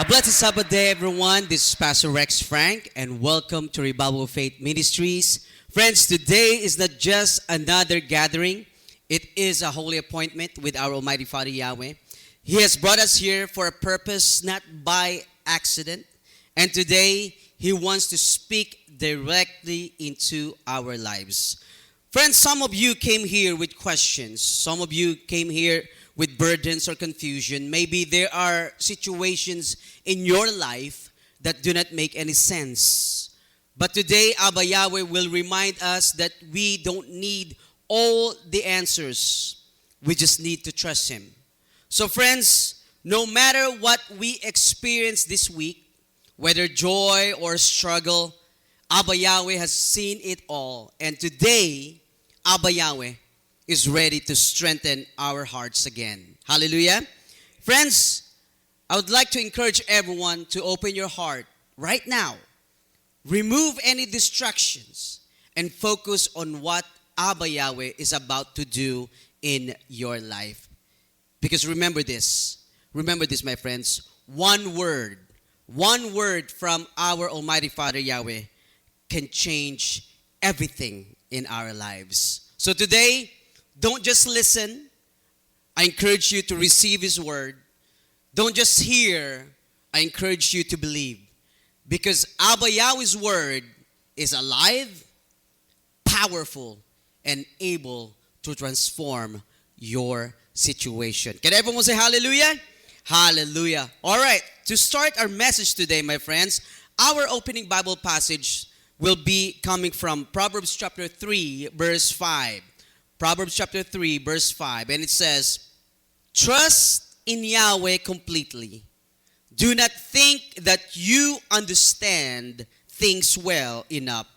Blessed Sabbath day, everyone. This is Pastor Rex Frank, and welcome to Revival of Faith Ministries. Friends, today is not just another gathering, it is a holy appointment with our Almighty Father Yahweh. He has brought us here for a purpose, not by accident. And today, He wants to speak directly into our lives. Friends, some of you came here with questions. Some of you came here with burdens or confusion. Maybe there are situations in your life that do not make any sense. But today, Abba Yahweh will remind us that we don't need all the answers. We just need to trust Him. So friends, no matter what we experience this week, whether joy or struggle, Abba Yahweh has seen it all. And today, Abba Yahweh is ready to strengthen our hearts again. Hallelujah. Friends, I would like to encourage everyone to open your heart right now. Remove any distractions and focus on what Abba Yahweh is about to do in your life. Because remember this, my friends, one word from our Almighty Father Yahweh can change everything in our lives. So today, don't just listen. I encourage you to receive His word. Don't just hear. I encourage you to believe. Because Abba Yahweh's word is alive, powerful, and able to transform your situation. Can everyone say hallelujah? Hallelujah. All right, to start our message today, my friends, our opening Bible passage will be coming from Proverbs chapter 3, verse 5. Proverbs chapter 3, verse 5. And it says, "Trust in Yahweh completely. Do not think that you understand things well enough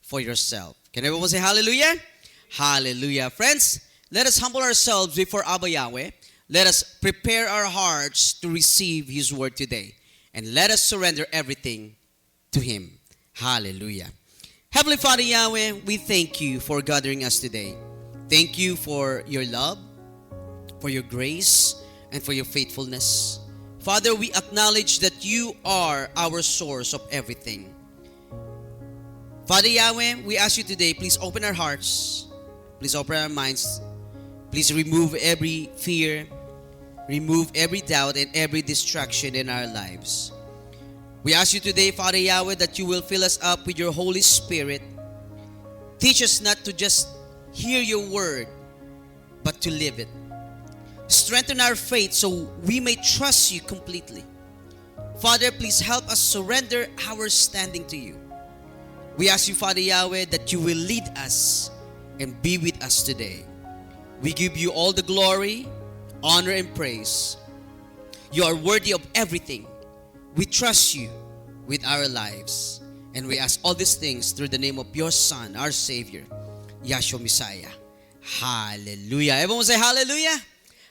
for yourself." Can everyone say hallelujah? Hallelujah. Friends, let us humble ourselves before Abba Yahweh. Let us prepare our hearts to receive His word today. And let us surrender everything to Him. Hallelujah. Heavenly Father Yahweh, we thank You for gathering us today. Thank You for Your love, for Your grace, and for Your faithfulness. Father, we acknowledge that You are our source of everything. Father Yahweh, we ask You today, please open our hearts. Please open our minds. Please remove every fear, remove every doubt, and every distraction in our lives. We ask You today, Father Yahweh, that You will fill us up with Your Holy Spirit. Teach us not to just hear Your word, but to live it. Strengthen our faith so we may trust You completely. Father, please help us surrender our standing to You. We ask You, Father Yahweh, that You will lead us and be with us today. We give You all the glory, honor, and praise. You are worthy of everything. We trust You with our lives. And we ask all these things through the name of Your Son, our Savior, Yahshua Messiah. Hallelujah. Everyone say hallelujah.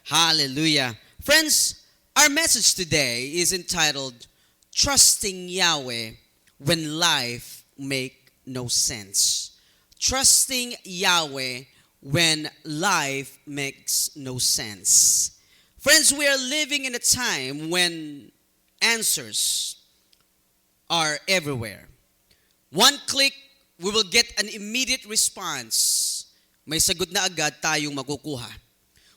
Hallelujah. Friends, our message today is entitled, "Trusting Yahweh When Life Make No Sense." Trusting Yahweh when life makes no sense. Friends, we are living in a time when answers are everywhere. One click, we will get an immediate response. May sagot na agad tayong makukuha.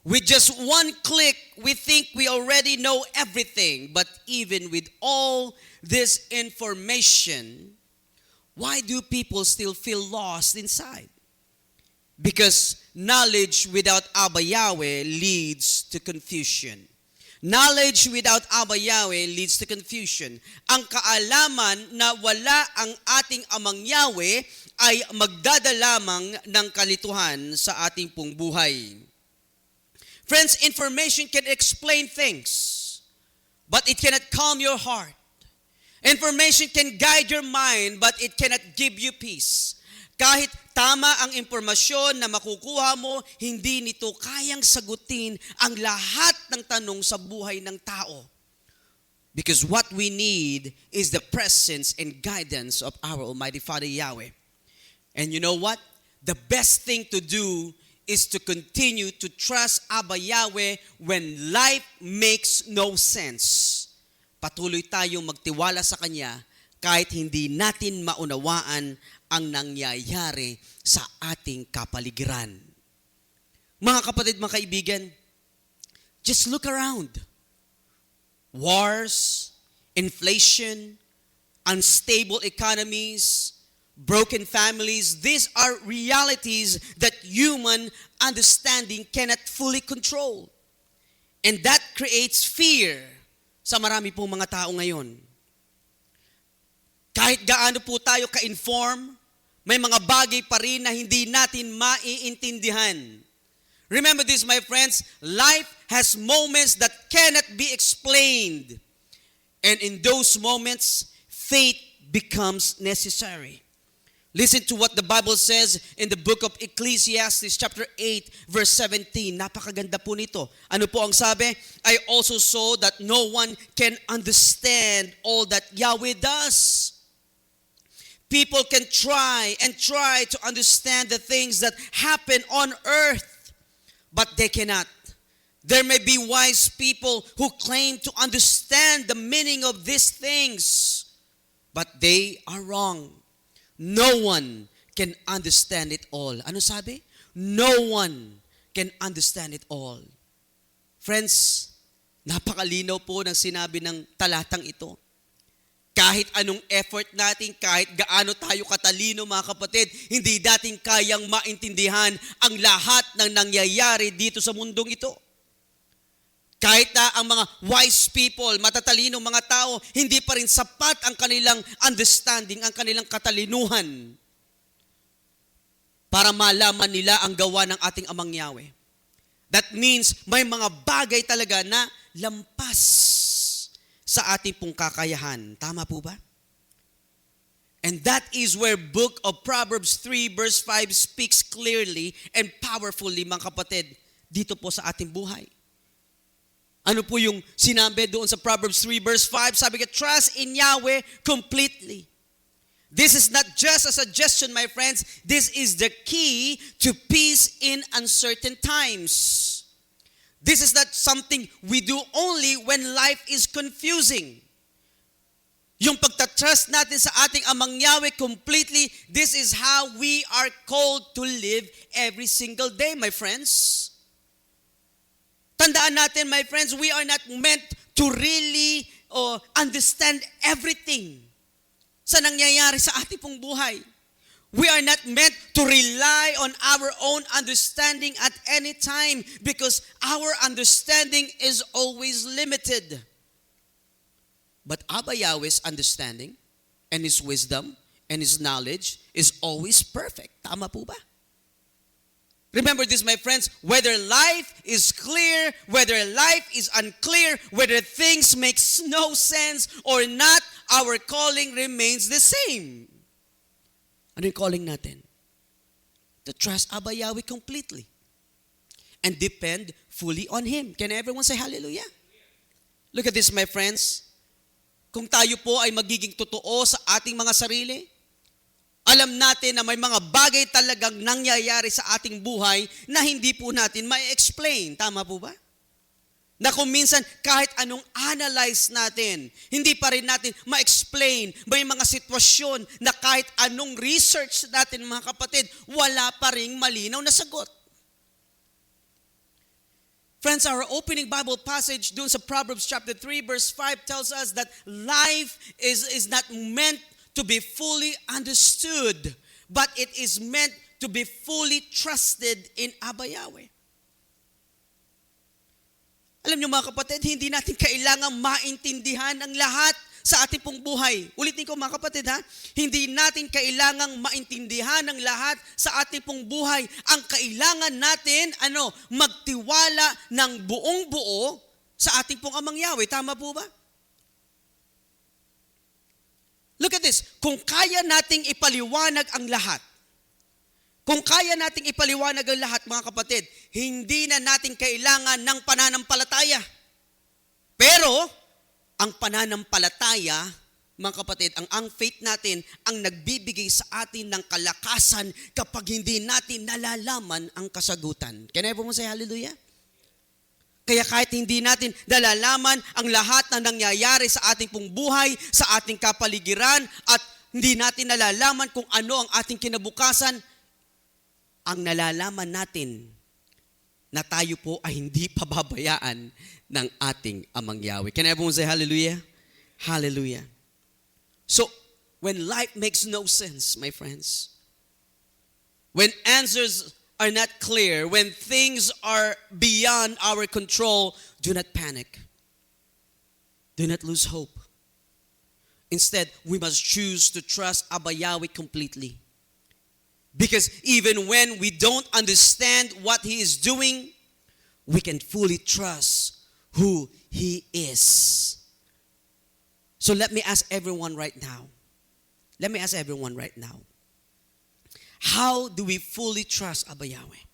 With just one click, we think we already know everything. But even with all this information, why do people still feel lost inside? Because knowledge without Abba Yahweh leads to confusion. Knowledge without Abba Yahweh leads to confusion. Ang kaalaman na wala ang ating Amang Yahweh ay magdadalamang ng kalituhan sa ating pong buhay. Friends, information can explain things, but it cannot calm your heart. Information can guide your mind, but it cannot give you peace. Kahit tama ang impormasyon na makukuha mo, hindi nito kayang sagutin ang lahat ng tanong sa buhay ng tao. Because what we need is the presence and guidance of our Almighty Father Yahweh. And you know what? The best thing to do is to continue to trust Abba Yahweh when life makes no sense. patuloy tayong magtiwala sa Kanya kahit hindi natin maunawaan ang nangyayari sa ating kapaligiran. Mga kapatid, mga kaibigan, just look around. Wars, inflation, unstable economies, broken families, these are realities that human understanding cannot fully control. And that creates fear sa marami pong mga tao ngayon. Kahit gaano po tayo ka-inform, may mga bagay pa rin na hindi natin maiintindihan. Remember this, my friends, life has moments that cannot be explained. And in those moments, faith becomes necessary. Listen to what the Bible says in the book of Ecclesiastes chapter 8 verse 17. Napakaganda po nito. Ano po ang sabi? I also saw that no one can understand all that Yahweh does. People can try to understand the things that happen on earth, but they cannot. There may be wise people who claim to understand the meaning of these things, but they are wrong. No one can understand it all. Ano sabi? No one can understand it all. Friends, napakalinaw po ng sinabi ng talatang ito. Kahit anong effort natin, kahit gaano tayo katalino mga kapatid, hindi natin kayang maintindihan ang lahat ng nangyayari dito sa mundong ito. Kahit na ang mga wise people, matatalinong mga tao, hindi pa rin sapat ang kanilang understanding, ang kanilang katalinuhan para malaman nila ang gawa ng ating Amang Yahweh. That means may mga bagay talaga na lampas sa ating pong kakayahan. Tama po ba? And that is where book of Proverbs 3 verse 5 speaks clearly and powerfully, mga kapatid, dito po sa ating buhay. Ano po yung sinabi doon sa Proverbs 3 verse 5? Sabi ka, trust in Yahweh completely. This is not just a suggestion, my friends. This is the key to peace in uncertain times. This is not something we do only when life is confusing. Yung pagtatrust natin sa ating Amang Yahweh completely, this is how we are called to live every single day, my friends. Tandaan natin, my friends, we are not meant to really understand everything sa nangyayari sa ating pong buhay. We are not meant to rely on our own understanding at any time because our understanding is always limited. But Abba Yahweh's understanding and His wisdom and His knowledge is always perfect. Tama po ba? Remember this, my friends, whether life is clear, whether life is unclear, whether things make no sense or not, our calling remains the same. Ano yung calling natin? To trust Abba Yahweh completely and depend fully on Him. Can everyone say hallelujah? Look at this, my friends. Kung tayo po ay magiging totoo sa ating mga sarili, alam natin na may mga bagay talagang nangyayari sa ating buhay na hindi po natin ma-explain. Tama po ba? Na kung minsan kahit anong analyze natin, hindi pa rin natin ma-explain. May mga sitwasyon na kahit anong research natin, mga kapatid, wala pa ring malinaw na sagot. Friends, our opening Bible passage dun sa Proverbs chapter 3 verse 5 tells us that life is not meant to be fully understood, but it is meant to be fully trusted in Abba Yahweh. Alam niyo mga kapatid, hindi natin kailangang maintindihan ang lahat sa ating pong buhay. Ulitin ko mga kapatid ha, hindi natin kailangang maintindihan ang lahat sa ating pong buhay. Ang kailangan natin, magtiwala ng buong buo sa ating pong Amang Yahweh. Tama po ba? Look at this. Kung kaya nating ipaliwanag ang lahat, kung kaya nating ipaliwanag ang lahat, mga kapatid, hindi na natin kailangan ng pananampalataya. Pero, ang pananampalataya, mga kapatid, ang faith natin, ang nagbibigay sa atin ng kalakasan kapag hindi natin nalalaman ang kasagutan. Can everyone say hallelujah? Kaya kahit hindi natin nalalaman ang lahat na nangyayari sa ating pong buhay, sa ating kapaligiran, at hindi natin nalalaman kung ano ang ating kinabukasan, ang nalalaman natin na tayo po ay hindi pababayaan ng ating Amang Yahweh. Can everyone say hallelujah? Hallelujah. So, when life makes no sense, my friends, when answers are not clear, when things are beyond our control, do not panic. Do not lose hope. Instead, we must choose to trust Abba Yahweh completely. Because even when we don't understand what He is doing, we can fully trust who He is. So let me ask everyone right now. How do we fully trust Abba Yahweh?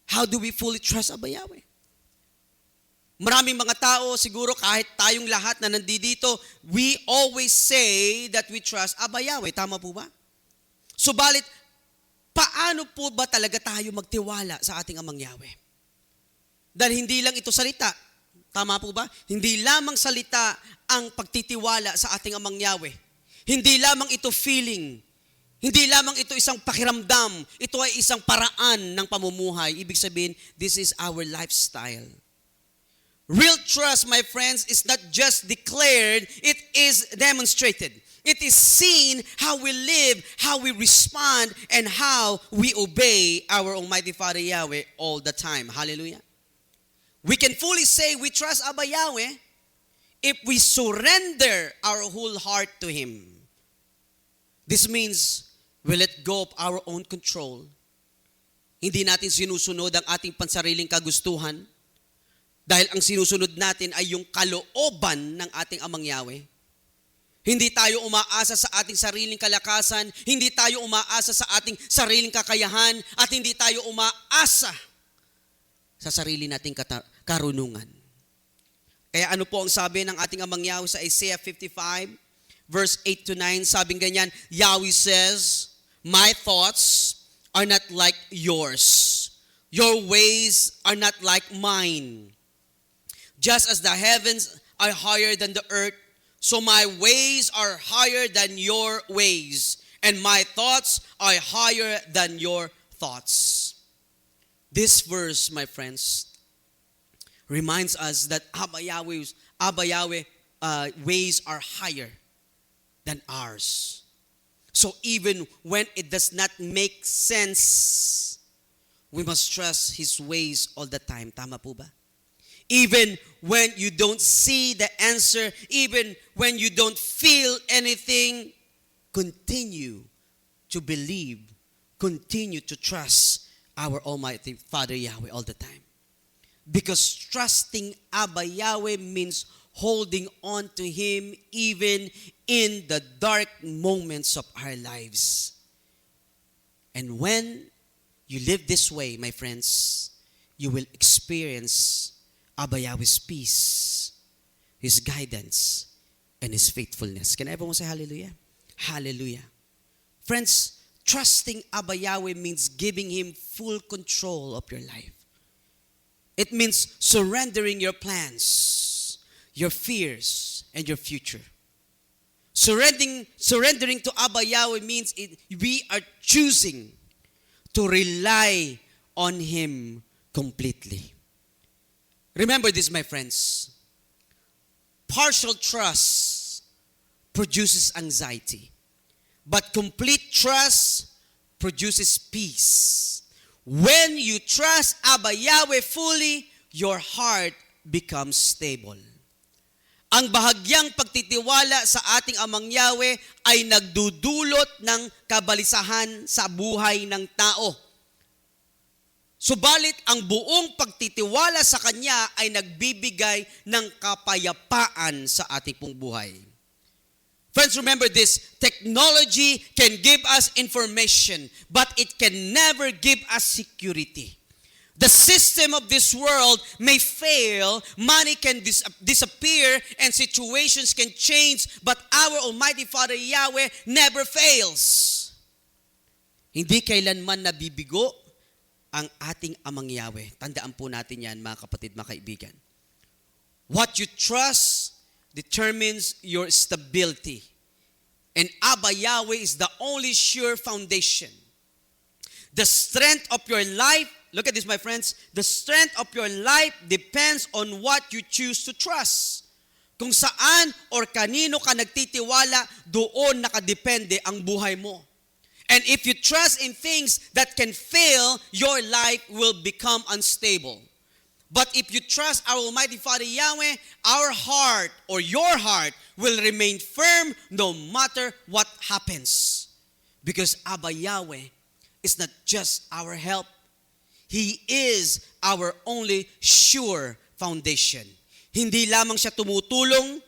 How do we fully trust Abba Yahweh? Maraming mga tao, siguro kahit tayong lahat na nandito, we always say that we trust Abba Yahweh. Tama po ba? Subalit, paano po ba talaga tayo magtiwala sa ating Amang Yahweh? Dahil hindi lang ito salita. Tama po ba? Hindi lamang salita ang pagtitiwala sa ating Amang Yahweh. Hindi lamang ito feeling. Hindi lamang ito isang pakiramdam. Ito ay isang paraan ng pamumuhay. Ibig sabihin, this is our lifestyle. Real trust, my friends, is not just declared, it is demonstrated. It is seen how we live, how we respond, and how we obey our Almighty Father Yahweh all the time. Hallelujah. We can fully say we trust Abba Yahweh if we surrender our whole heart to Him. This means we let go of our own control. Hindi natin sinusunod ang ating pansariling kagustuhan dahil ang sinusunod natin ay yung kalooban ng ating Amang Yahweh. Hindi tayo umaasa sa ating sariling kalakasan, hindi tayo umaasa sa ating sariling kakayahan, at hindi tayo umaasa sa sarili nating karunungan. Kaya ano po ang sabi ng ating Amang Yahweh sa Isaiah 55, verse 8 to 9, sabing ganyan, Yahweh says, my thoughts are not like yours. Your ways are not like mine. Just as the heavens are higher than the earth, so my ways are higher than your ways, and my thoughts are higher than your thoughts. This verse, my friends, reminds us that Abba Yahweh's ways are higher than ours. So even when it does not make sense, we must trust His ways all the time. Tama po ba? Even when you don't see the answer, even when you don't feel anything, continue to believe, continue to trust our Almighty Father Yahweh all the time. Because trusting Abba Yahweh means holding on to Him even in the dark moments of our lives. And when you live this way, my friends, you will experience Abba Yahweh's peace, His guidance, and His faithfulness. Can everyone say hallelujah? Hallelujah. Friends, trusting Abba Yahweh means giving Him full control of your life. It means surrendering your plans, your fears, and your future. Surrendering to Abba Yahweh means we are choosing to rely on Him completely. Remember this, my friends. Partial trust produces anxiety, but complete trust produces peace. When you trust Abba Yahweh fully, your heart becomes stable. Ang bahagyang pagtitiwala sa ating Amang Yahweh ay nagdudulot ng kabalisahan sa buhay ng tao. Subalit ang buong pagtitiwala sa Kanya ay nagbibigay ng kapayapaan sa ating pong buhay. Friends, remember this, technology can give us information, but it can never give us security. The system of this world may fail, money can disappear, and situations can change, but our Almighty Father Yahweh never fails. Hindi kailanman nabibigo, ang ating Amang Yahweh. Tandaan po natin yan, mga kapatid, mga kaibigan. What you trust determines your stability. And Abba Yahweh is the only sure foundation. The strength of your life, look at this, my friends, the strength of your life depends on what you choose to trust. Kung saan or kanino ka nagtitiwala, doon nakadepende ang buhay mo. And if you trust in things that can fail, your life will become unstable. But if you trust our Almighty Father Yahweh, our heart or your heart will remain firm no matter what happens. Because Abba Yahweh is not just our help. He is our only sure foundation. Hindi lamang siya tumutulong,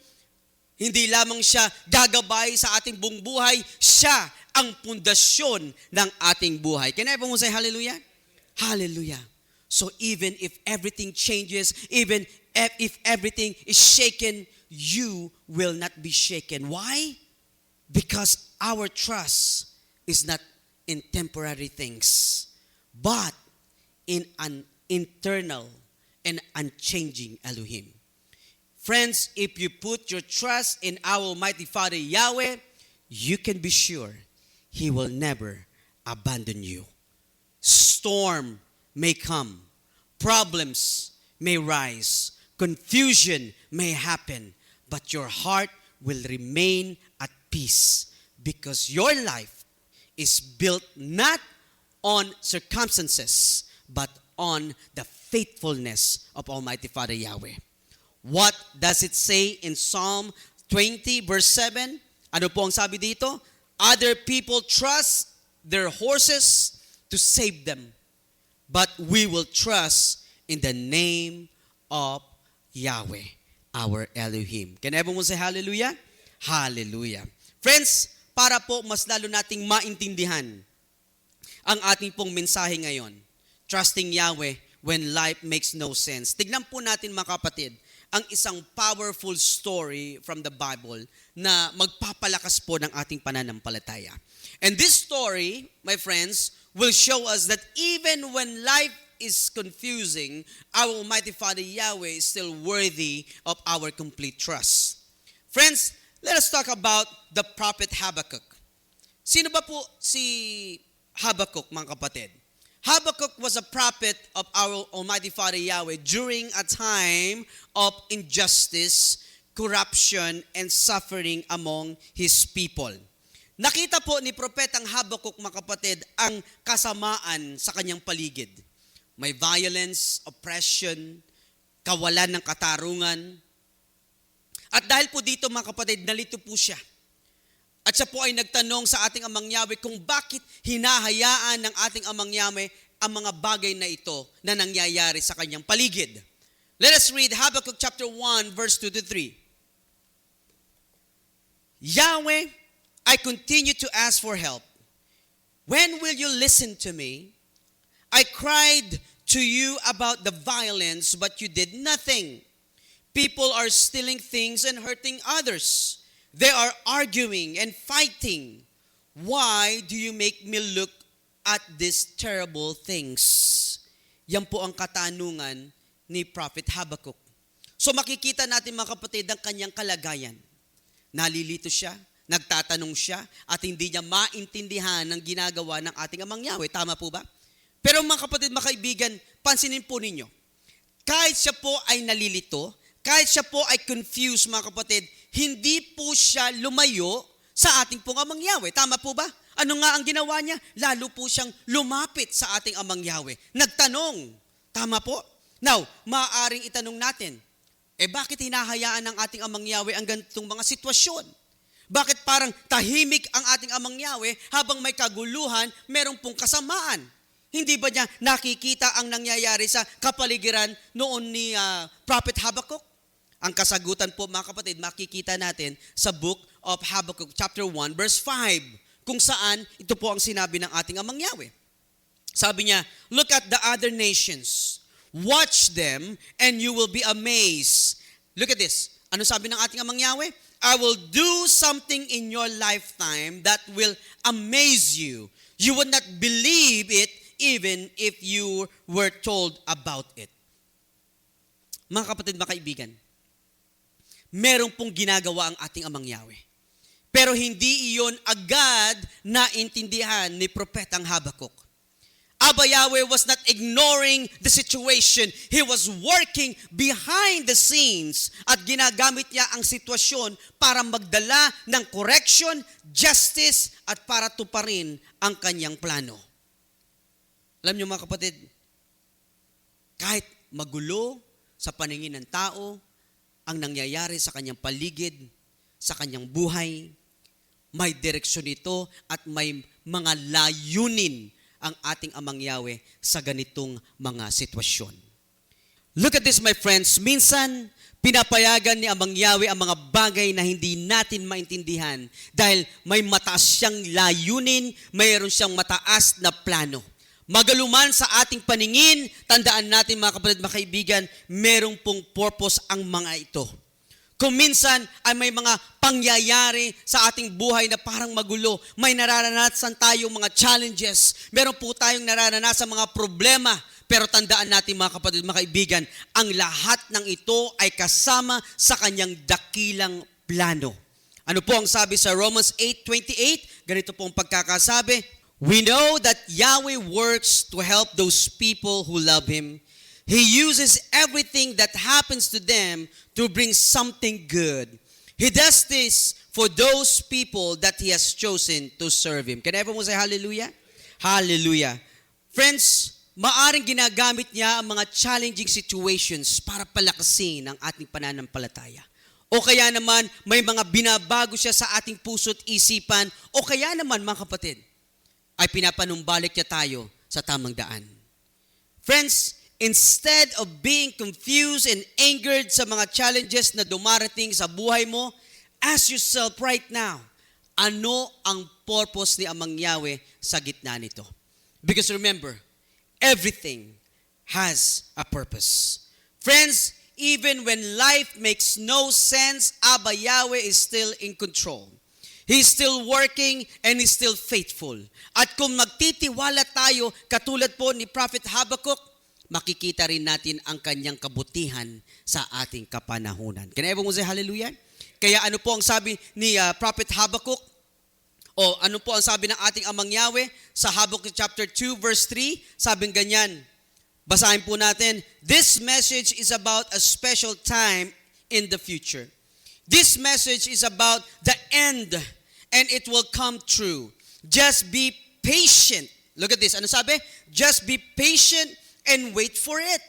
hindi lamang siya gagabay sa ating buong buhay, siya ang pundasyon ng ating buhay. Can everyone say hallelujah? Hallelujah. So even if everything changes, even if everything is shaken, you will not be shaken. Why? Because our trust is not in temporary things, but in an eternal and unchanging Elohim. Friends, if you put your trust in our Almighty Father Yahweh, you can be sure He will never abandon you. Storm may come, problems may rise, confusion may happen, but your heart will remain at peace because your life is built not on circumstances, but on the faithfulness of Almighty Father Yahweh. What does it say in Psalm 20 verse 7? Ano po ang sabi dito? Other people trust their horses to save them, but we will trust in the name of Yahweh, our Elohim. Can everyone say hallelujah? Hallelujah. Friends, para po mas lalo nating maintindihan ang ating pong mensahe ngayon, trusting Yahweh when life makes no sense. Tignan po natin, mga kapatid, ang isang powerful story from the Bible na magpapalakas po ng ating pananampalataya. And this story, my friends, will show us that even when life is confusing, our Almighty Father Yahweh is still worthy of our complete trust. Friends, let us talk about the prophet Habakkuk. Sino ba po si Habakkuk, mga kapatid? Habakkuk was a prophet of our Almighty Father Yahweh during a time of injustice, corruption, and suffering among His people. Nakita po ni Propetang Habakkuk, mga kapatid, ang kasamaan sa kanyang paligid. May violence, oppression, kawalan ng katarungan. At dahil po dito, mga kapatid, nalito po siya. At siya po ay nagtanong sa ating Amang Yahweh kung bakit hinahayaan ng ating Amang Yahweh ang mga bagay na ito na nangyayari sa kanyang paligid. Let us read Habakkuk chapter 1 verse 2 to 3. Yahweh, I continue to ask for help. When will you listen to me? I cried to you about the violence, but you did nothing. People are stealing things and hurting others. They are arguing and fighting. Why do you make me look at these terrible things? Yan po ang katanungan ni Prophet Habakkuk. So makikita natin, mga kapatid, ang kanyang kalagayan. Nalilito siya, nagtatanong siya, at hindi niya maintindihan ang ginagawa ng ating Amang Yahweh. Tama po ba? Pero mga kapatid, mga kaibigan, pansinin po ninyo. Kahit siya po ay nalilito, kahit siya po ay confused, mga kapatid, hindi po siya lumayo sa ating pong Amang Yahweh. Tama po ba? Ano nga ang ginawa niya? Lalo po siyang lumapit sa ating Amang Yahweh. Nagtanong. Tama po? Now, maaaring itanong natin, bakit hinahayaan ng ating Amang Yahweh ang ganitong mga sitwasyon? Bakit parang tahimik ang ating Amang Yahweh habang may kaguluhan, merong pong kasamaan? Hindi ba niya nakikita ang nangyayari sa kapaligiran noon ni Prophet Habakkuk? Ang kasagutan po, mga kapatid, makikita natin sa book of Habakkuk chapter 1 verse 5, kung saan ito po ang sinabi ng ating Amang Yahweh. Sabi niya, look at the other nations. Watch them and you will be amazed. Look at this. Ano sabi ng ating Amang Yahweh? I will do something in your lifetime that will amaze you. You would not believe it even if you were told about it. Mga kapatid, mga kaibigan, meron pong ginagawa ang ating Amang Yahweh. Pero hindi iyon agad naintindihan ni Propetang Habakuk. Abba Yahweh was not ignoring the situation. He was working behind the scenes at ginagamit niya ang sitwasyon para magdala ng correction, justice, at para tuparin ang kanyang plano. Alam niyo mga kapatid, kahit magulo sa paningin ng tao ang nangyayari sa kanyang paligid, sa kanyang buhay, may direksyon ito at may mga layunin ang ating Amang Yahweh sa ganitong mga sitwasyon. Look at this, my friends. Minsan, pinapayagan ni Amang Yahweh ang mga bagay na hindi natin maintindihan dahil may mataas siyang layunin, mayroon siyang mataas na plano. Magaluman sa ating paningin, tandaan natin mga kapatid, mga kaibigan, merong pong purpose ang mga ito. Kung minsan ay may mga pangyayari sa ating buhay na parang magulo, may nararanasan tayong mga challenges, meron po tayong nararanasan mga problema, pero tandaan natin mga kapatid, mga kaibigan, ang lahat ng ito ay kasama sa kanyang dakilang plano. Ano po ang sabi sa Romans 8:28? Ganito po ang pagkakasabi, we know that Yahweh works to help those people who love Him. He uses everything that happens to them to bring something good. He does this for those people that He has chosen to serve Him. Can everyone say hallelujah? Hallelujah. Friends, maaring ginagamit niya ang mga challenging situations para palakasin ang ating pananampalataya. O kaya naman, may mga binabago siya sa ating puso't isipan. O kaya naman, mga kapatid, ay pinapanumbalik niya tayo sa tamang daan. Friends, instead of being confused and angered sa mga challenges na dumarating sa buhay mo, ask yourself right now, ano ang purpose ni Amang Yahweh sa gitna nito? Because remember, everything has a purpose. Friends, even when life makes no sense, Abba Yahweh is still in control. He's still working and He's still faithful. At kung magtitiwala tayo, katulad po ni Prophet Habakuk, makikita rin natin ang kanyang kabutihan sa ating kapanahunan. Can everyone say hallelujah? Kaya ano po ang sabi ni Prophet Habakuk? O ano po ang sabi ng ating Amang Yahweh sa Habakuk chapter 2 verse 3? Sabing ganyan, basahin po natin, this message is about a special time in the future. This message is about the end and it will come true. Just be patient. Look at this. Ano sabi? Just be patient and wait for it.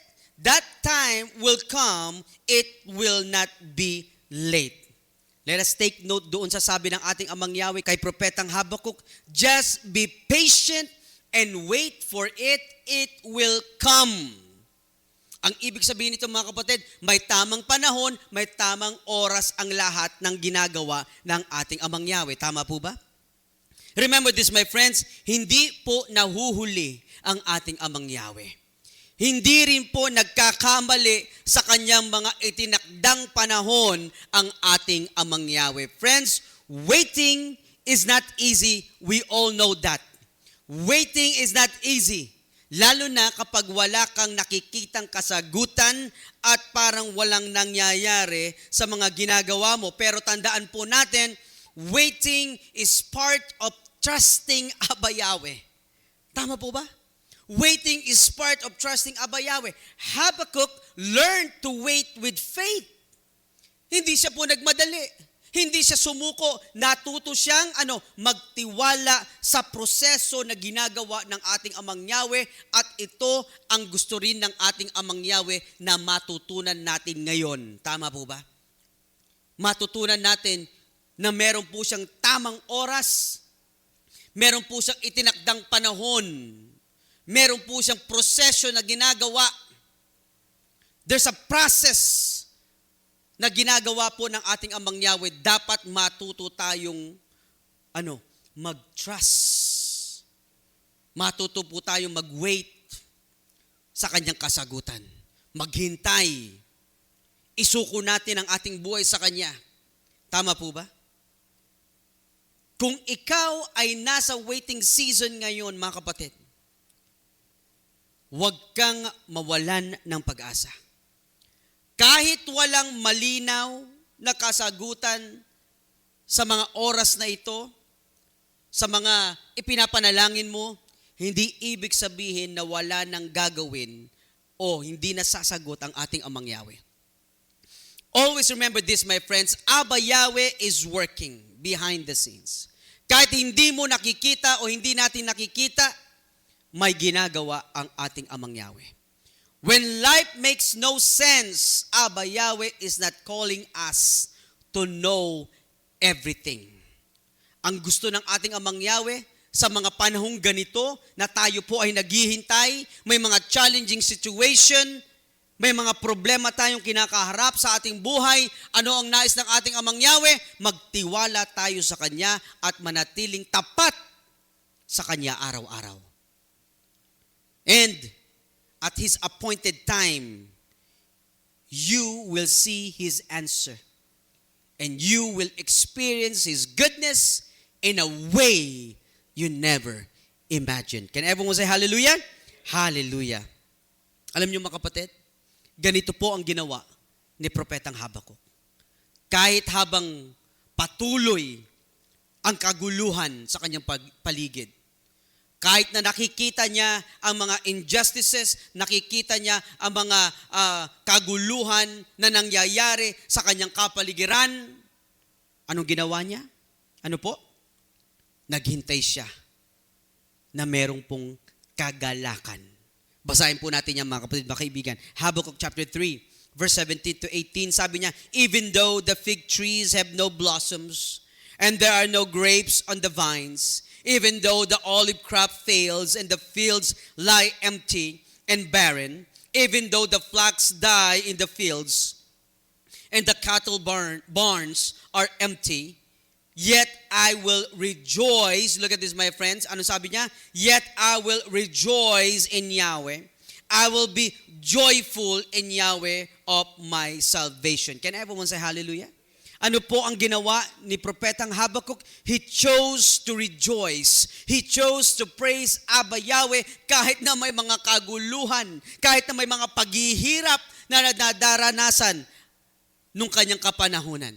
That time will come, it will not be late. Let us take note doon sa sabi ng ating Amang Yahweh kay Propetang Habakuk, just be patient and wait for it, it will come. Ang ibig sabihin nito mga kapatid, may tamang panahon, may tamang oras ang lahat ng ginagawa ng ating Amang Yahweh. Tama po ba? Remember this, my friends, hindi po nahuhuli ang ating Amang Yahweh. Hindi rin po nagkakamali sa kanyang mga itinakdang panahon ang ating Amang Yahweh. Friends, waiting is not easy. We all know that. Waiting is not easy. Lalo na kapag wala kang nakikitang kasagutan at parang walang nangyayari sa mga ginagawa mo. Pero tandaan po natin, waiting is part of trusting Abba Yahweh. Tama po ba? Waiting is part of trusting Abba Yahweh. Habakuk learned to wait with faith. Hindi siya po nagmadali. Hindi siya sumuko. Natuto siyang magtiwala sa proseso na ginagawa ng ating Amang Yahweh at ito ang gusto rin ng ating Amang Yahweh na matutunan natin ngayon. Tama po ba? Matutunan natin na meron po siyang tamang oras, meron po siyang itinakdang panahon, meron po siyang proseso na ginagawa. There's a process na ginagawa po ng ating Amang Yahweh. Dapat matuto tayong mag-trust. Matuto po tayong mag-wait sa kanyang kasagutan. Maghintay. Isuko natin ang ating buhay sa kanya. Tama po ba? Kung ikaw ay nasa waiting season ngayon, mga kapatid, huwag kang mawalan ng pag-asa. Kahit walang malinaw na kasagutan sa mga oras na ito, sa mga ipinapanalangin mo, hindi ibig sabihin na wala nang gagawin o hindi nasasagot ang ating Amang Yahweh. Always remember this, my friends, Abba Yahweh is working behind the scenes. Kahit hindi mo nakikita o hindi natin nakikita, may ginagawa ang ating Amang Yahweh. When life makes no sense, Abba Yahweh is not calling us to know everything. Ang gusto ng ating Amang Yahweh, sa mga panahong ganito na tayo po ay naghihintay, may mga challenging situation, may mga problema tayong kinakaharap sa ating buhay, ano ang nais ng ating Amang Yahweh? Magtiwala tayo sa Kanya at manatiling tapat sa Kanya araw-araw. And at His appointed time, you will see His answer. And you will experience His goodness in a way you never imagined. Can everyone say hallelujah? Hallelujah. Alam niyo mga kapatid, ganito po ang ginawa ni Propetang Habakuk. Kahit habang patuloy ang kaguluhan sa kanyang paligid, kahit na nakikita niya ang mga injustices, nakikita niya ang mga kaguluhan na nangyayari sa kanyang kapaligiran, anong ginawa niya? Ano po? Naghintay siya na merong pong kagalakan. Basahin po natin yan mga kapatid, mga kaibigan. Habakkuk chapter 3, verse 17 to 18, sabi niya, even though the fig trees have no blossoms, and there are no grapes on the vines, even though the olive crop fails, and the fields lie empty and barren, even though the flax die in the fields, and the cattle barns are empty, yet I will rejoice. Look at this, my friends. Ano sabi niya? Yet I will rejoice in Yahweh. I will be joyful in Yahweh of my salvation. Can everyone say hallelujah? Ano po ang ginawa ni Propetang Habakuk? He chose to rejoice. He chose to praise Abba Yahweh kahit na may mga kaguluhan, kahit na may mga paghihirap na nadaranasan nung kanyang kapanahunan.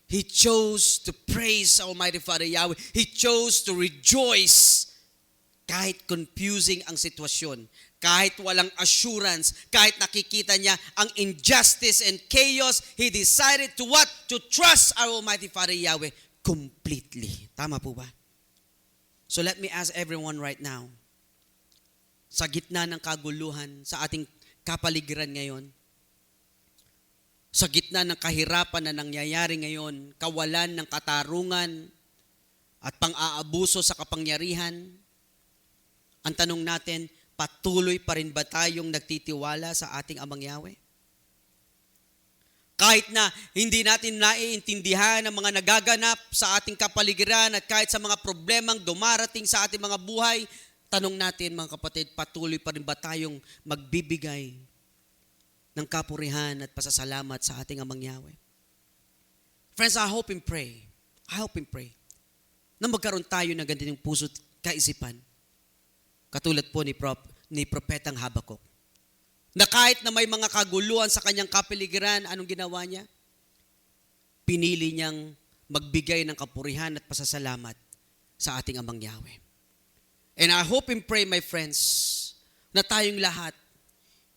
He chose to praise Almighty Father Yahweh. He chose to rejoice kahit confusing ang sitwasyon, kahit walang assurance, kahit nakikita niya ang injustice and chaos, he decided to what? To trust our Almighty Father Yahweh completely. Tama po ba? So let me ask everyone right now, sa gitna ng kaguluhan sa ating kapaligiran ngayon, sa gitna ng kahirapan na nangyayari ngayon, kawalan ng katarungan at pang-aabuso sa kapangyarihan, ang tanong natin, patuloy pa rin ba tayong nagtitiwala sa ating Amang Yahweh? Kahit na hindi natin naiintindihan ang mga nagaganap sa ating kapaligiran at kahit sa mga problemang dumarating sa ating mga buhay, tanong natin mga kapatid, patuloy pa rin ba tayong magbibigay ng kapurihan at pasasalamat sa ating Amang Yahweh? Friends, I hope and pray na magkaroon tayo ng ganitong puso't kaisipan. Katulad po ni Propetang Habakuk, na kahit na may mga kaguluhan sa kanyang kapaligiran, anong ginawa niya? Pinili niyang magbigay ng kapurihan at pasasalamat sa ating Amang Yahweh. And I hope and pray, my friends, na tayong lahat,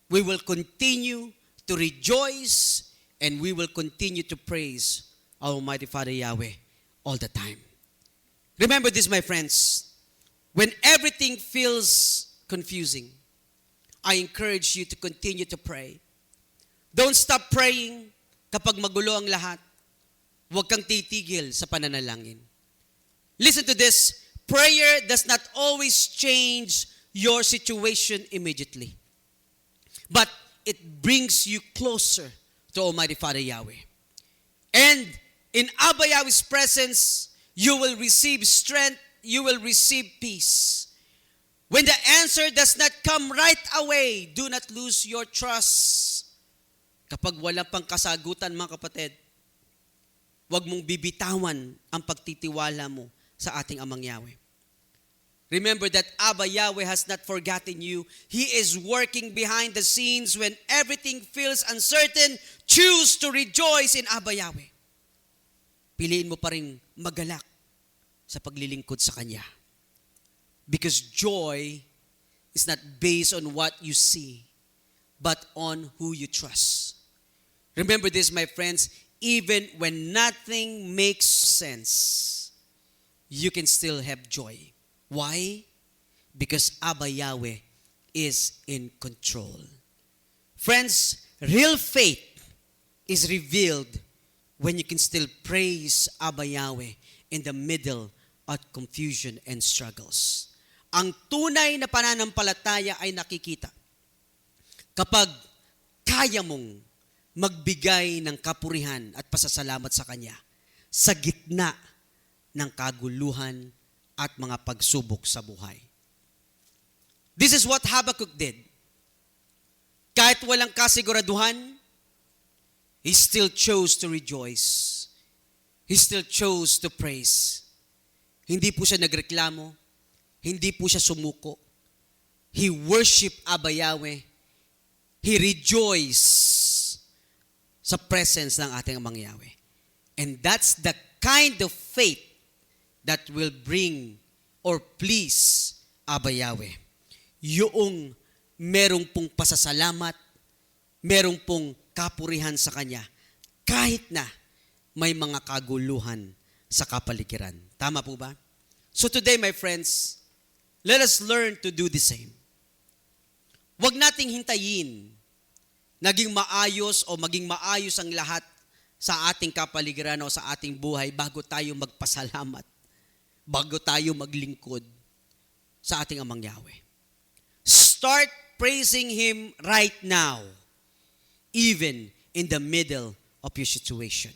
we will continue to rejoice and we will continue to praise our Almighty Father Yahweh all the time. Remember this, my friends. When everything feels confusing, I encourage you to continue to pray. Don't stop praying kapag magulo ang lahat. Huwag kang titigil sa pananalangin. Listen to this. Prayer does not always change your situation immediately, but it brings you closer to Almighty Father Yahweh. And in Abba Yahweh's presence, you will receive strength, you will receive peace. When the answer does not come right away, do not lose your trust. Kapag wala pang kasagutan, mga kapatid, huwag mong bibitawan ang pagtitiwala mo sa ating Amang Yahweh. Remember that Abba Yahweh has not forgotten you. He is working behind the scenes when everything feels uncertain. Choose to rejoice in Abba Yahweh. Piliin mo pa rin magalak sa paglilingkod sa Kanya. Because joy is not based on what you see, but on who you trust. Remember this, my friends, even when nothing makes sense, you can still have joy. Why? Because Abba Yahweh is in control. Friends, real faith is revealed when you can still praise Abba Yahweh in the middle of confusion and struggles. Ang tunay na pananampalataya ay nakikita kapag kaya mong magbigay ng kapurihan at pasasalamat sa Kanya sa gitna ng kaguluhan at mga pagsubok sa buhay. This is what Habakkuk did. Kahit walang kasiguraduhan, he still chose to rejoice. He still chose to praise. Hindi po siya nagreklamo. Hindi po siya sumuko. He worshiped Abba Yahweh. He rejoiced sa presence ng ating Amang Yahweh. And that's the kind of faith that will bring or please Abba Yahweh. Yung merong pong pasasalamat, merong pong kapurihan sa Kanya, kahit na may mga kaguluhan sa kapaligiran. Tama po ba? So today, my friends, let us learn to do the same. Huwag nating hintayin naging maayos o maging maayos ang lahat sa ating kapaligiran o sa ating buhay bago tayo magpasalamat, bago tayo maglingkod sa ating Amang Yahweh. Start praising Him right now, even in the middle of your situation.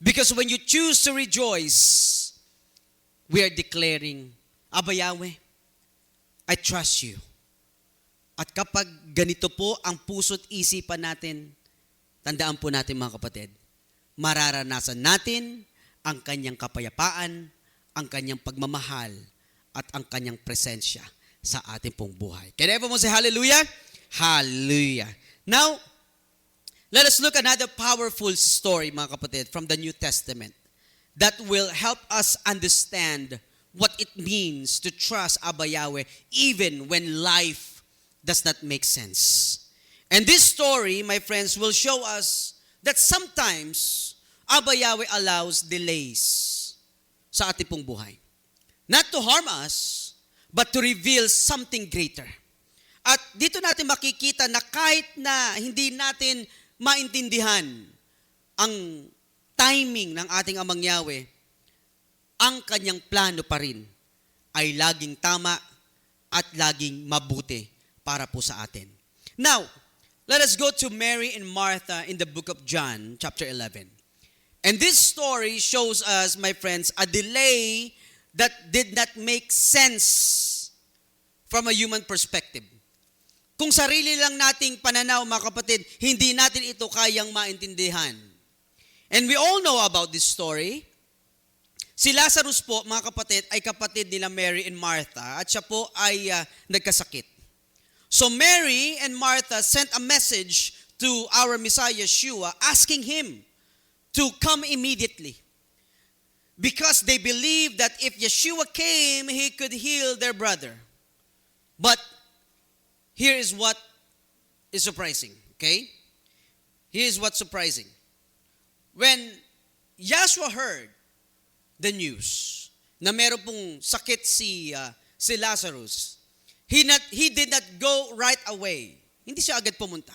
Because when you choose to rejoice, we are declaring, Abba Yahweh, I trust you. At kapag ganito po ang puso't isipan natin, tandaan po natin mga kapatid, mararanasan natin ang kanyang kapayapaan, ang kanyang pagmamahal, at ang kanyang presensya sa ating pong buhay. Can everyone say hallelujah? Hallelujah. Now, let us look another powerful story, mga kapatid, from the New Testament that will help us understand what it means to trust Abba Yahweh even when life does not make sense. And this story, my friends, will show us that sometimes Abba Yahweh allows delays sa ating pong buhay. Not to harm us, but to reveal something greater. At dito natin makikita na kahit na hindi natin maintindihan ang timing ng ating Amang Yahweh, ang kanyang plano pa rin ay laging tama at laging mabuti para po sa atin. Now, let us go to Mary and Martha in the book of John, chapter 11. And this story shows us, my friends, a delay that did not make sense from a human perspective. Kung sarili lang nating pananaw, mga kapatid, hindi natin ito kayang maintindihan. And we all know about this story. Si Lazarus po, mga kapatid, ay kapatid nila Mary and Martha at siya po ay nagkasakit. So Mary and Martha sent a message to our Messiah Yeshua asking Him to come immediately. Because they believed that if Yeshua came, He could heal their brother. But here is what is surprising, okay? Here is what's surprising. When Yeshua heard the news na meron pong sakit si Lazarus, he did not go right away. Hindi siya agad pumunta.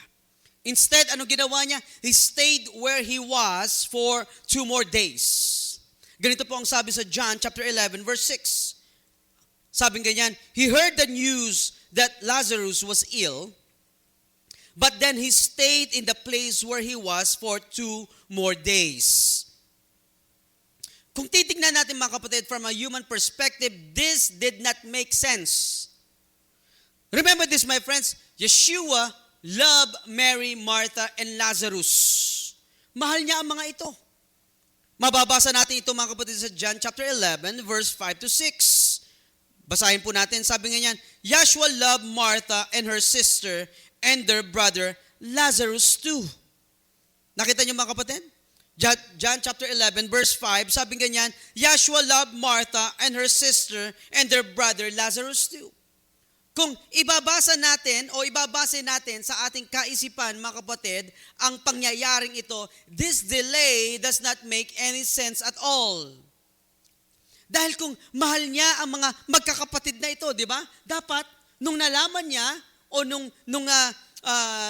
Instead, ano ginawa niya? He stayed where he was for 2 more days. Ganito po ang sabi sa John chapter 11 verse 6. Sabi ganyan, he heard the news that Lazarus was ill, but then he stayed in the place where he was for 2 more days. Kung titignan natin mga kapatid from a human perspective, this did not make sense. Remember this, my friends, Yeshua loved Mary, Martha, and Lazarus. Mahal niya ang mga ito. Mababasa natin ito mga kapatid sa John chapter 11 verse 5 to 6. Basahin po natin, sabi nga niyan, Yeshua loved Martha and her sister and their brother Lazarus too. Nakita niyo mga kapatid? John chapter 11 verse 5, sabi nga niyan, Yeshua loved Martha and her sister and their brother Lazarus too. Kung ibabasa natin o ibabase natin sa ating kaisipan, mga kapatid, ang pangyayaring ito, this delay does not make any sense at all. Dahil kung mahal niya ang mga magkakapatid na ito, di ba? Dapat, nung nalaman niya o nung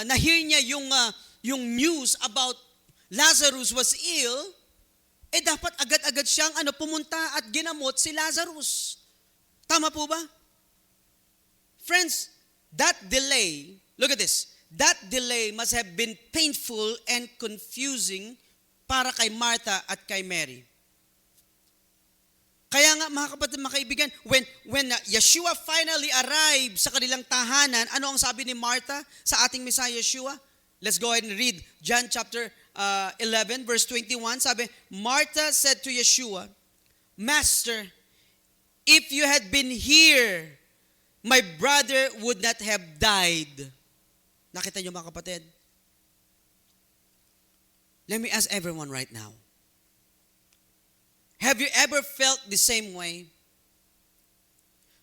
na-hear niya yung news about Lazarus was ill, dapat agad-agad siyang pumunta at ginamot si Lazarus. Tama po ba? Friends, that delay, look at this, that delay must have been painful and confusing para kay Martha at kay Mary. Kaya nga mga kapatid, mga kaibigan, when Yeshua finally arrived sa kanilang tahanan, ano ang sabi ni Martha sa ating Messiah Yeshua? Let's go ahead and read John chapter 11 verse 21. Sabi, Martha said to Yeshua, Master, if you had been here, my brother would not have died. Nakita niyo mga kapatid? Let me ask everyone right now. Have you ever felt the same way?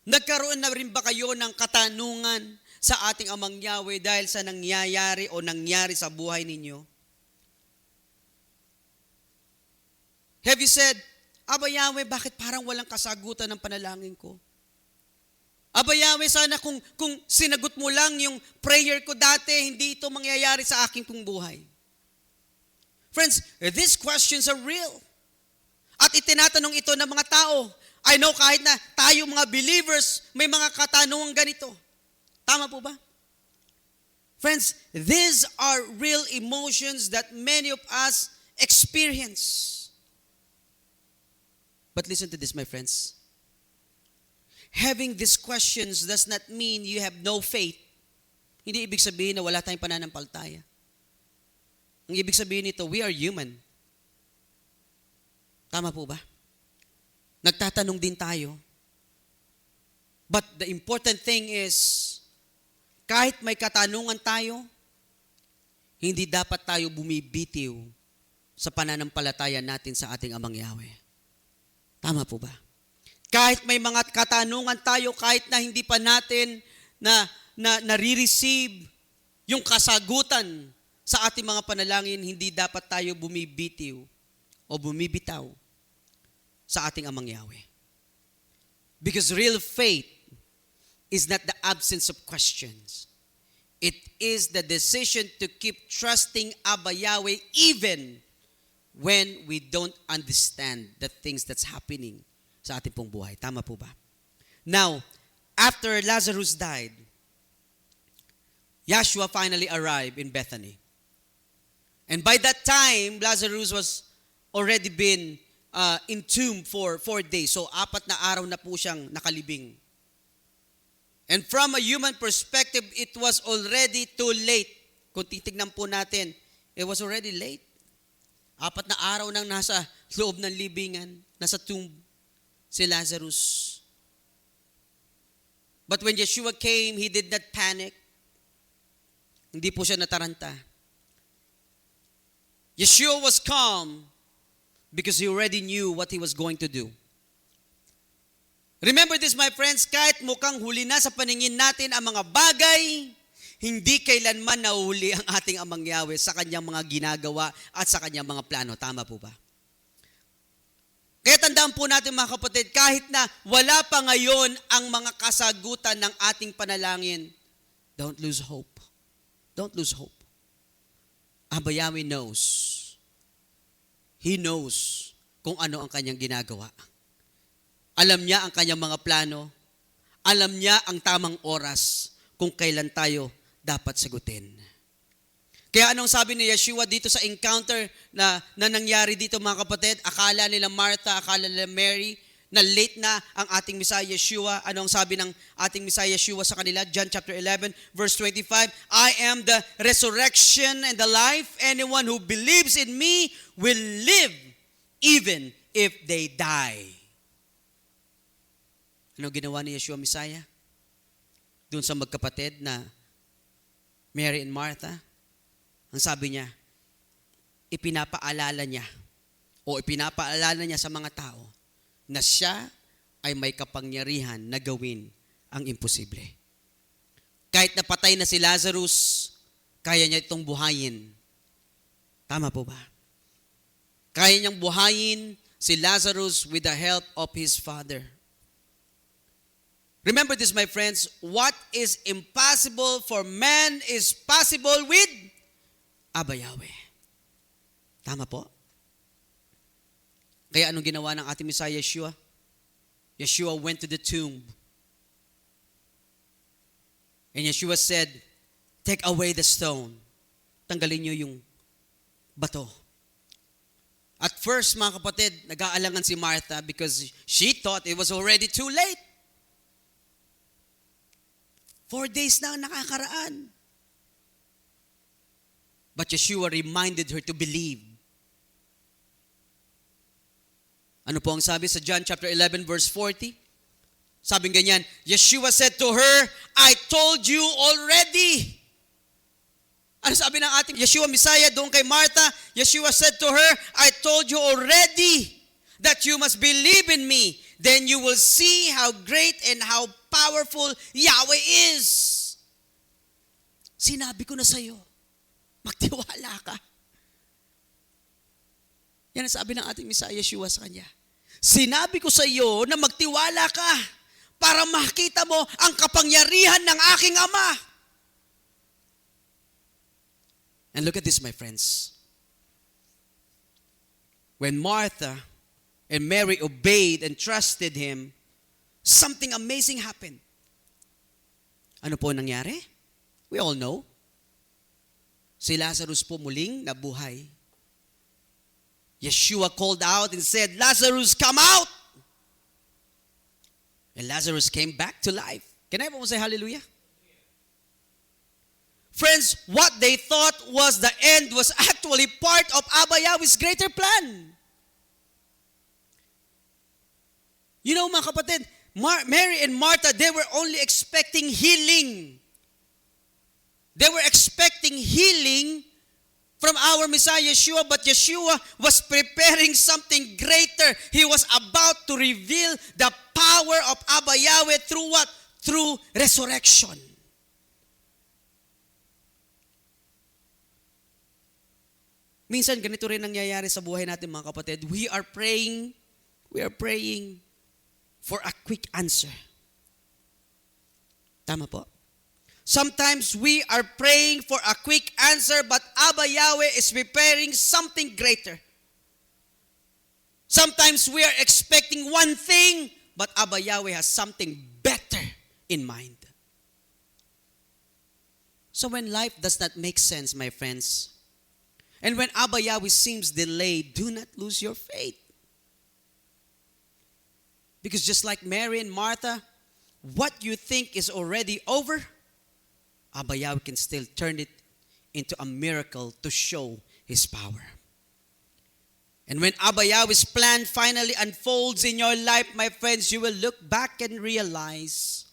Nagkaroon na rin ba kayo ng katanungan sa ating Amang Yahweh dahil sa nangyayari o nangyari sa buhay ninyo? Have you said, Aba Yahweh, bakit parang walang kasagutan ng panalangin ko? Aba Yahweh, sana kung sinagot mo lang yung prayer ko dati, hindi ito mangyayari sa aking pong buhay. Friends, these questions are real. At itinatanong ito ng mga tao. I know kahit na tayo mga believers, may mga katanungan ganito. Tama po ba? Friends, these are real emotions that many of us experience. But listen to this, my friends. Having these questions does not mean you have no faith. Hindi ibig sabihin na wala tayong pananampalataya. Ang ibig sabihin nito, we are human. Tama po ba? Nagtatanong din tayo. But the important thing is, kahit may katanungan tayo, hindi dapat tayo bumibitiw sa pananampalataya natin sa ating Amang Yahweh. Tama po ba? Kahit may mga katanungan tayo, kahit na hindi pa natin na nare-receive yung kasagutan sa ating mga panalangin, hindi dapat tayo bumibitiw o bumibitaw sa ating Amang Yahweh. Because real faith is not the absence of questions. It is the decision to keep trusting Abba Yahweh even when we don't understand the things that's happening sa ating pong buhay. Tama po ba? Now, after Lazarus died, Yeshua finally arrived in Bethany. And by that time, Lazarus was already been entombed for 4 days. So, 4 na araw na po siyang nakalibing. And from a human perspective, it was already too late. Kung titignan po natin, it was already late. 4 na araw nang nasa loob ng libingan, nasa tomb, si Lazarus. But when Yeshua came, He did not panic. Hindi po siya nataranta. Yeshua was calm because He already knew what He was going to do. Remember this, my friends, kahit mukhang huli na sa paningin natin ang mga bagay, hindi kailanman nahuli ang ating Amang Yahweh sa kanyang mga ginagawa at sa kanyang mga plano. Tama po ba? Kaya tandaan po natin mga kapatid, kahit na wala pa ngayon ang mga kasagutan ng ating panalangin, don't lose hope. Don't lose hope. Abba Yahweh knows. He knows kung ano ang kanyang ginagawa. Alam niya ang kanyang mga plano. Alam niya ang tamang oras kung kailan tayo dapat sagutin. Kaya anong sabi ni Yeshua dito sa encounter na nangyari dito mga kapatid? Akala nila Martha, akala nila Mary, na late na ang ating Messiah Yeshua. Ano ang sabi ng ating Messiah Yeshua sa kanila? John chapter 11, verse 25, I am the resurrection and the life. Anyone who believes in me will live even if they die. Ano ginawa ni Yeshua Messiah? Doon sa magkapatid na Mary and Martha, ang sabi niya, ipinapaalala niya sa mga tao na siya ay may kapangyarihan na gawin ang imposible. Kahit napatay na si Lazarus, kaya niya itong buhayin. Tama po ba? Kaya niyang buhayin si Lazarus with the help of his Father. Remember this, my friends, what is impossible for man is possible with Abba Yahweh. Tama po? Kaya anong ginawa ng ating Messiah Yeshua? Yeshua went to the tomb. And Yeshua said, take away the stone. Tanggalin niyo yung bato. At first, mga kapatid, nag-aalangan si Martha because she thought it was already too late. 4 days na ang nakakaraan. But Yeshua reminded her to believe. Ano po ang sabi sa John chapter 11 verse 40? Sabi ganyan, Yeshua said to her, I told you already. Ano sabi ng ating Yeshua Messiah doon kay Martha? Yeshua said to her, I told you already that you must believe in me. Then you will see how great and how powerful Yahweh is. Sinabi ko na sa iyo, magtiwala ka. Yan ang sabi ng ating Messiah Yeshua sa kanya. Sinabi ko sa iyo na magtiwala ka para makita mo ang kapangyarihan ng aking Ama. And look at this, my friends. When Martha and Mary obeyed and trusted Him, something amazing happened. Ano po nangyari? We all know. Si Lazarus po muling nabuhay. Yeshua called out and said, Lazarus, come out! And Lazarus came back to life. Can everyone say hallelujah? Friends, what they thought was the end was actually part of Abba Yahweh's greater plan. You know, mga kapatid, Mary and Martha, they were only expecting healing. They were expecting healing from our Messiah Yeshua, but Yeshua was preparing something greater. He was about to reveal the power of Abba Yahweh through what? Through resurrection. Minsan, ganito rin nangyayari sa buhay natin, mga kapatid. We are praying for a quick answer. Tama po? Sometimes we are praying for a quick answer, but Abba Yahweh is preparing something greater. Sometimes we are expecting one thing, but Abba Yahweh has something better in mind. So when life does not make sense, my friends, and when Abba Yahweh seems delayed, do not lose your faith. Because just like Mary and Martha, what you think is already over, Abba Yahweh can still turn it into a miracle to show His power. And when Abba Yahweh's plan finally unfolds in your life, my friends, you will look back and realize,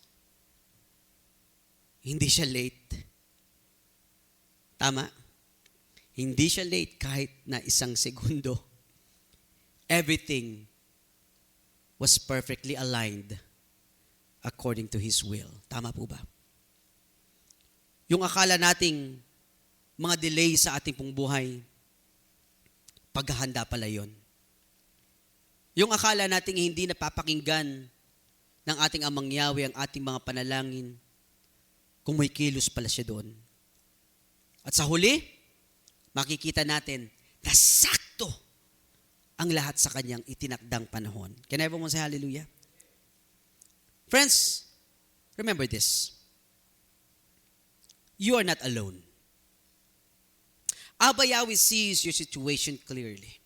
hindi siya late. Tama? Hindi siya late kahit na isang segundo. Everything was perfectly aligned according to His will. Tama po ba? Yung akala nating mga delay sa ating pong buhay, paghahanda pala yon. Yung akala nating hindi napapakinggan ng ating Amang Yahweh ang ating mga panalangin, kung may kilos pala siya doon. At sa huli, makikita natin na sakto ang lahat sa kanyang itinakdang panahon. Can everyone say hallelujah? Friends, remember this. You are not alone. Abba Yahweh sees your situation clearly.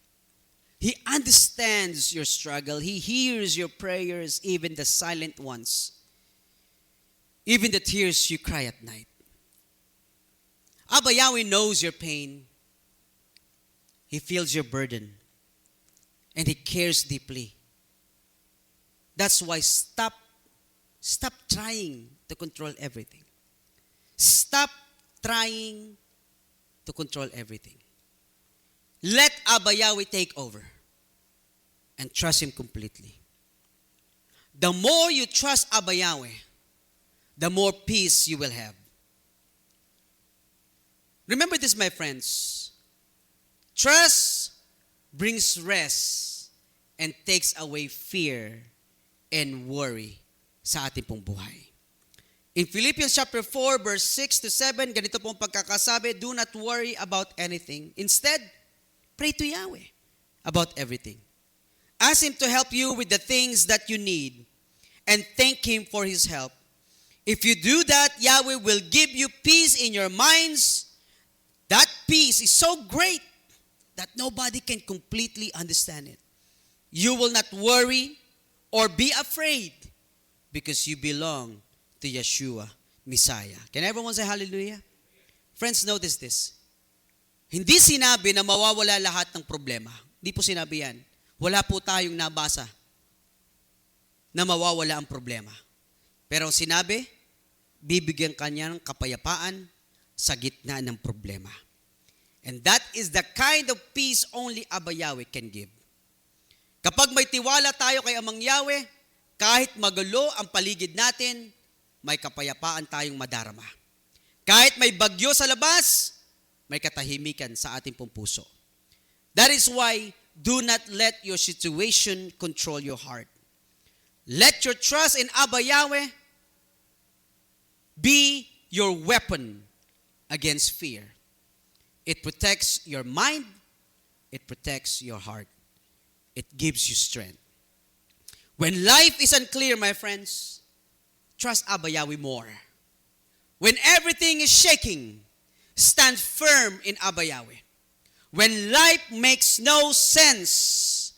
He understands your struggle. He hears your prayers, even the silent ones. Even the tears you cry at night. Abba Yahweh knows your pain. He feels your burden. And He cares deeply. That's why stop Stop trying to control everything. Stop trying to control everything. Let Abba Yahweh take over and trust Him completely. The more you trust Abba Yahweh, the more peace you will have. Remember this, my friends. Trust brings rest and takes away fear and worry sa ating pong buhay. In Philippians chapter 4, verse 6 to 7, ganito pong pagkakasabi, do not worry about anything. Instead, pray to Yahweh about everything. Ask Him to help you with the things that you need and thank Him for His help. If you do that, Yahweh will give you peace in your minds. That peace is so great that nobody can completely understand it. You will not worry or be afraid because you belong to Yeshua, Messiah. Can everyone say hallelujah? Friends, notice this. Hindi sinabi na mawawala lahat ng problema. Hindi po sinabi yan. Wala po tayong nabasa na mawawala ang problema. Pero sinabi, bibigyan kanya ng kapayapaan sa gitna ng problema. And that is the kind of peace only Abba Yahweh can give. Kapag may tiwala tayo kay Amang Yahweh, kahit magulo ang paligid natin, may kapayapaan tayong madarama. Kahit may bagyo sa labas, may katahimikan sa ating pong puso. That is why, do not let your situation control your heart. Let your trust in Abba Yahweh be your weapon against fear. It protects your mind. It protects your heart. It gives you strength. When life is unclear, my friends, trust Abba Yahweh more. When everything is shaking, stand firm in Abba Yahweh. When life makes no sense,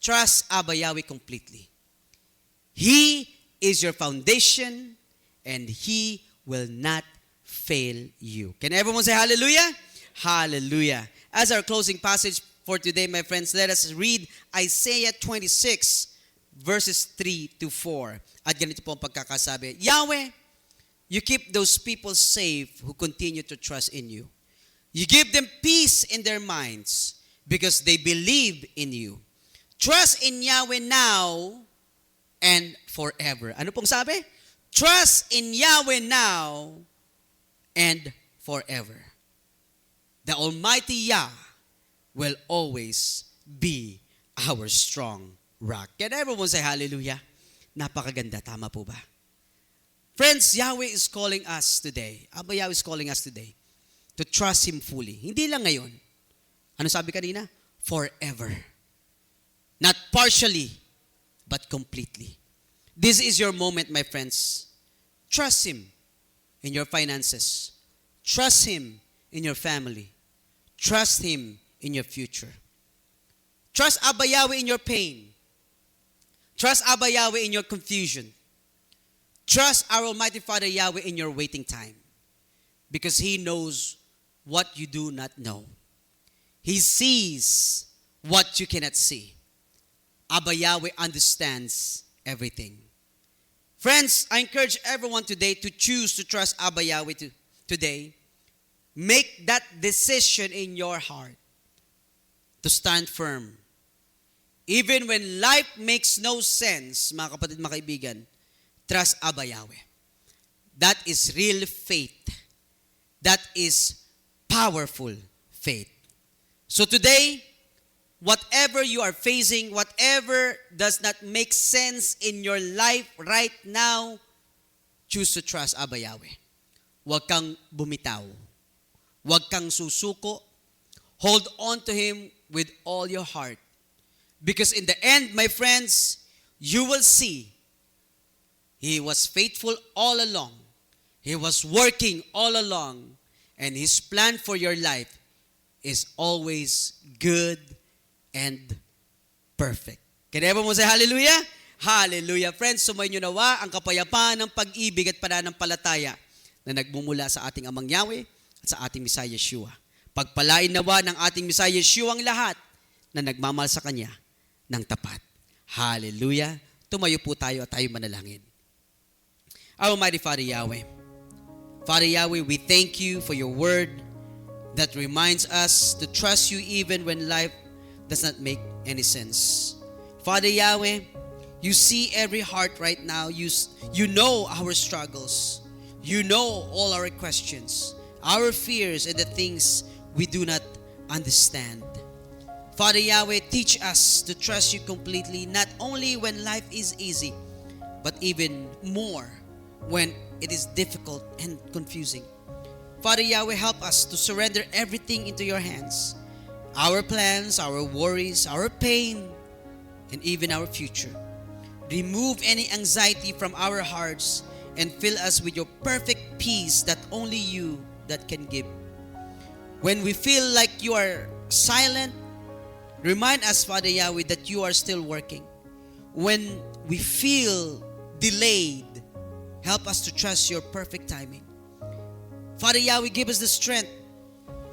trust Abba Yahweh completely. He is your foundation and He will not fail you. Can everyone say hallelujah? Hallelujah. As our closing passage for today, my friends, let us read Isaiah 26, verses 3 to 4. At ganito po ang pagkakasabi, Yahweh, you keep those people safe who continue to trust in you. You give them peace in their minds because they believe in you. Trust in Yahweh now and forever. Ano pong sabi? Trust in Yahweh now and forever. The Almighty Yah will always be our strong rock. Can everyone say hallelujah? Napakaganda. Tama po ba? Friends, Yahweh is calling us today. Abba Yahweh is calling us today to trust Him fully. Hindi lang ngayon. Ano sabi kanina? Forever. Not partially, but completely. This is your moment, my friends. Trust Him in your finances. Trust Him in your family. Trust Him in your future. Trust Abba Yahweh in your pain. Trust Abba Yahweh in your confusion. Trust our Almighty Father Yahweh in your waiting time. Because He knows what you do not know. He sees what you cannot see. Abba Yahweh understands everything. Friends, I encourage everyone today to choose to trust Abba Yahweh today. Make that decision in your heart to stand firm. Even when life makes no sense, mga kapatid, mga kaibigan, trust Abba Yahweh. That is real faith. That is powerful faith. So today, whatever you are facing, whatever does not make sense in your life right now, choose to trust Abba Yahweh. Huwag kang bumitaw. Huwag kang susuko. Hold on to Him with all your heart. Because in the end, my friends, you will see He was faithful all along. He was working all along. And His plan for your life is always good and perfect. Can everyone say hallelujah? Hallelujah. Friends, sumayin nyo nawa ang kapayapaan ng pag-ibig at pananampalataya na nagmumula sa ating Amang Yahweh at sa ating Messiah Yeshua. Pagpalain nawa ng ating Messiah Yeshua ang lahat na nagmamahal sa Kanya ng tapat. Hallelujah. Tumayo po tayo at tayo manalangin. Our Almighty Father Yahweh. Father Yahweh, we thank you for your word that reminds us to trust you even when life does not make any sense. Father Yahweh, you see every heart right now. You know our struggles. You know all our questions, our fears, and the things we do not understand. Father Yahweh, teach us to trust you completely, not only when life is easy, but even more when it is difficult and confusing. Father Yahweh, help us to surrender everything into your hands. Our plans, our worries, our pain, and even our future. Remove any anxiety from our hearts and fill us with your perfect peace that only you that can give. When we feel like you are silent, remind us, Father Yahweh, that you are still working. When we feel delayed, help us to trust your perfect timing. Father Yahweh, give us the strength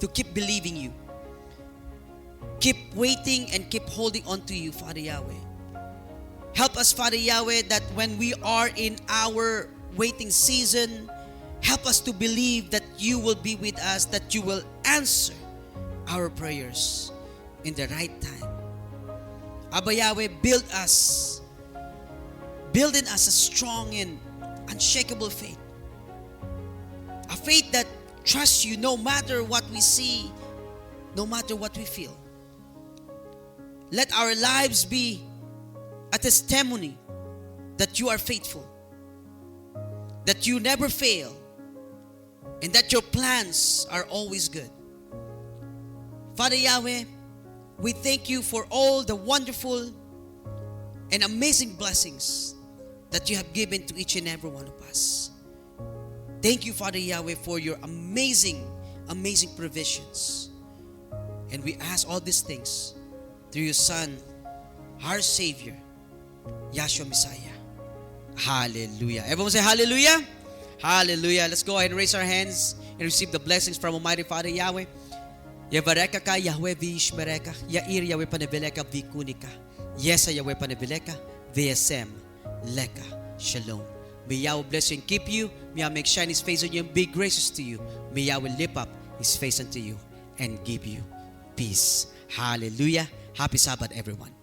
to keep believing you. Keep waiting and keep holding on to you, Father Yahweh. Help us, Father Yahweh, that when we are in our waiting season, help us to believe that you will be with us, that you will answer our prayers in the right time. Abba Yahweh, build in us a strong and unshakable faith. A faith that trusts you no matter what we see, no matter what we feel. Let our lives be a testimony that you are faithful, that you never fail, and that your plans are always good. Father Yahweh, we thank you for all the wonderful and amazing blessings that you have given to each and every one of us. Thank you, Father Yahweh, for your amazing provisions. And we ask all these things through your Son, our Savior, Yahshua Messiah. Hallelujah. Everyone say hallelujah. Hallelujah. Let's go ahead and raise our hands and receive the blessings from Almighty Father Yahweh. Yavareka ka Yahweh vishmereka, Yair Yahweh paneveleka vikunika, Yesa Yahweh paneveleka, VSM leka. Shalom. May Yahweh bless you and keep you. May Yahweh make shine His face on you and be gracious to you. May Yahweh lift up His face unto you and give you peace. Hallelujah. Happy Sabbath, everyone.